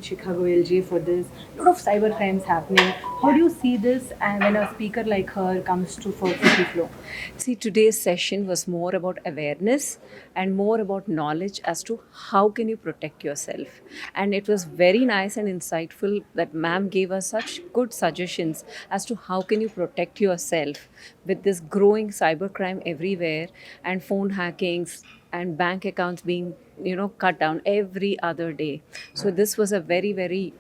IPS Shikha Goel ji for this. A lot of cyber crimes happening. How do you see this and when a speaker like her comes to for FICCI Flow? See, today's session was more about awareness and more about knowledge as to how can you protect yourself. And it was very nice and insightful that ma'am gave us such good suggestions as to how can you protect yourself with this growing cybercrime everywhere and phone hackings and bank accounts being cut down every other day. So this was a very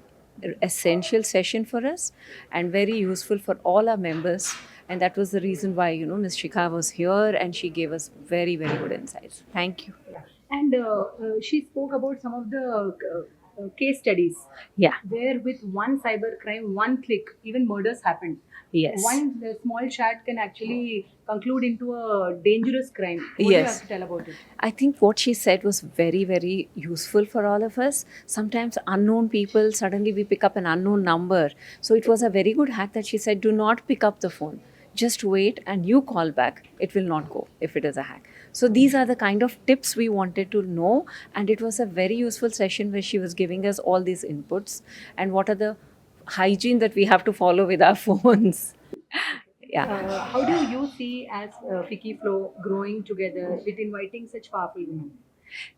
essential session for us and very useful for all our members, and that was the reason why Ms. Shikha was here and she gave us very good insights. Thank you. And she spoke about some of the case studies. Yeah. Where with one cyber crime, one click, even murders happened. Yes. One small chat can actually conclude into a dangerous crime. What do you Yes. have to tell about it? I think what she said was very useful for all of us. Sometimes unknown people, suddenly we pick up an unknown number. So it was a very good hack that she said, do not pick up the phone. Just wait and you call back. It will not go if it is a hack. So these are the kind of tips we wanted to know. And it was a very useful session where she was giving us all these inputs and what are the hygiene that we have to follow with our phones. Yeah. How do you see as FICCI Flow growing together with inviting such powerful women?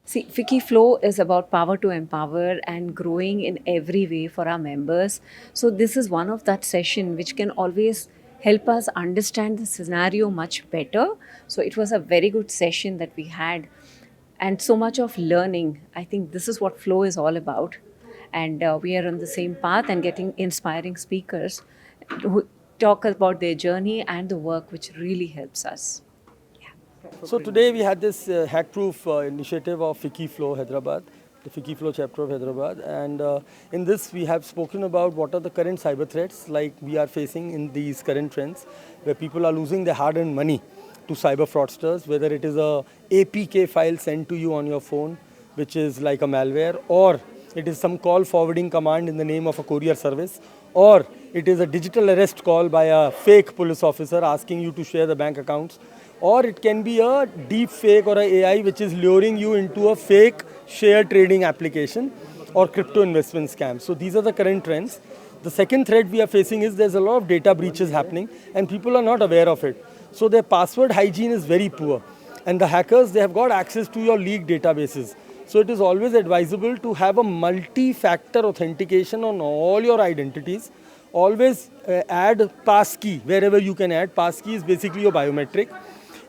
See, FICCI Flow is about power to empower and growing in every way for our members. So this is one of that session which can always help us understand the scenario much better. So it was a very good session that we had and so much of learning. I think this is what Flow is all about. And we are on the same path and getting inspiring speakers who talk about their journey and the work which really helps us. So today we had this hack-proof initiative of FICCI Flow Hyderabad, the FICCI Flow chapter of Hyderabad, and in this we have spoken about what are the current cyber threats like we are facing in these current trends, where people are losing their hard-earned money to cyber fraudsters, whether it is a APK file sent to you on your phone, which is like a malware, or it is some call forwarding command in the name of a courier service, or it is a digital arrest call by a fake police officer asking you to share the bank accounts, or it can be a deep fake or a AI which is luring you into a fake share trading application or crypto investment scam. So these are the current trends. The second threat we are facing is there's a lot of data breaches happening and people are not aware of it. So their password hygiene is very poor. And the hackers, they have got access to your leaked databases. So it is always advisable to have a multi-factor authentication on all your identities. Always add passkey wherever you can add. Passkey is basically your biometric.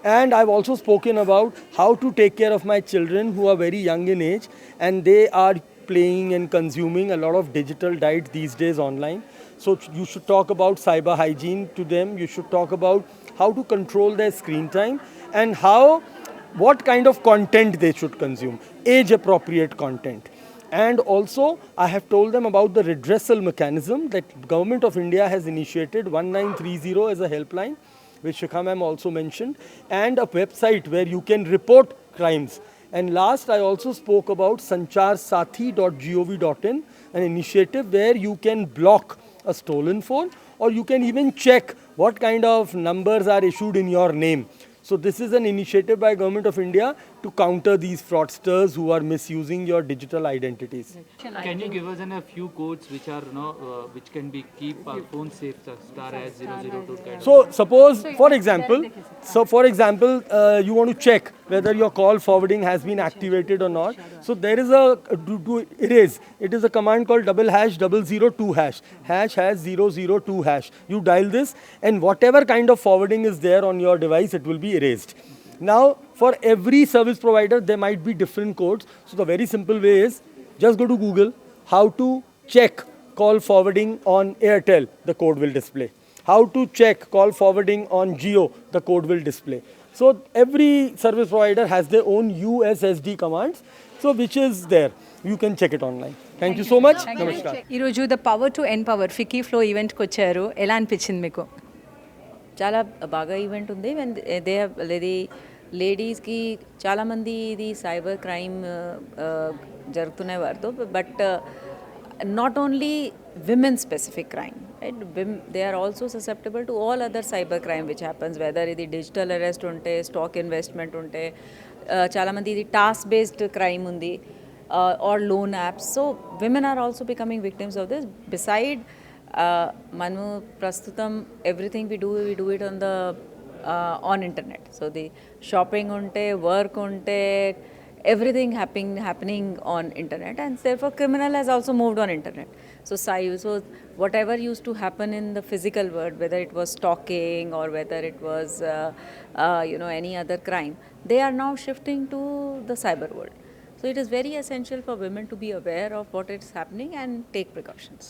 And I've also spoken about how to take care of my children who are very young in age and they are playing and consuming a lot of digital diet these days online. So you should talk about cyber hygiene to them. You should talk about how to control their screen time and what kind of content they should consume, age appropriate content. And also, I have told them about the redressal mechanism that Government of India has initiated, 1930 as a helpline, which Shikha ma'am also mentioned, and a website where you can report crimes. And last, I also spoke about sancharsathi.gov.in, an initiative where you can block a stolen phone or you can even check what kind of numbers are issued in your name. So this is an initiative by Government of India to counter these fraudsters who are misusing your digital identities. Can you give us a few codes which are which can be keep our phone safe, star as 002 kind of? So suppose, for example, you want to check whether your call forwarding has been activated or not. So there is it is a command called #002#. Hash has 002#. You dial this and whatever kind of forwarding is there on your device, it will be erased. Now, for every service provider, there might be different codes. So the very simple way is just go to Google, how to check call forwarding on Airtel, the code will display. How to check call forwarding on Jio, the code will display. So every service provider has their own USSD commands, so which is there. You can check it online. Thank you so much. Namaskar. ఈరోజు the power to empower FICCI flow ఈవెంట్కి వచ్చారు. ఎలా అనిపించింది మీకు? చాలా బాగా event ఉంది. They లేడీస్కి చాలామంది ఇది సైబర్ క్రైమ్ జరుగుతున్నాయి వారితో, but not only women specific crime, right? They are also susceptible to all other cyber crime which happens, whether ఇది డిజిటల్ అరెస్ట్ ఉంటే, స్టాక్ ఇన్వెస్ట్మెంట్ ఉంటే, చాలామంది ఇది టాస్క్ బేస్డ్ క్రైమ్ ఉంది. or loan apps. So women are also becoming victims of this. Beside Manu Prastutam, everything we do it on internet. So the shopping unte, work unte, everything happening on internet, and therefore criminal has also moved on internet. So whatever used to happen in the physical world, whether it was stalking or whether it was any other crime, they are now shifting to the cyber world. So it is very essential for women to be aware of what is happening and take precautions.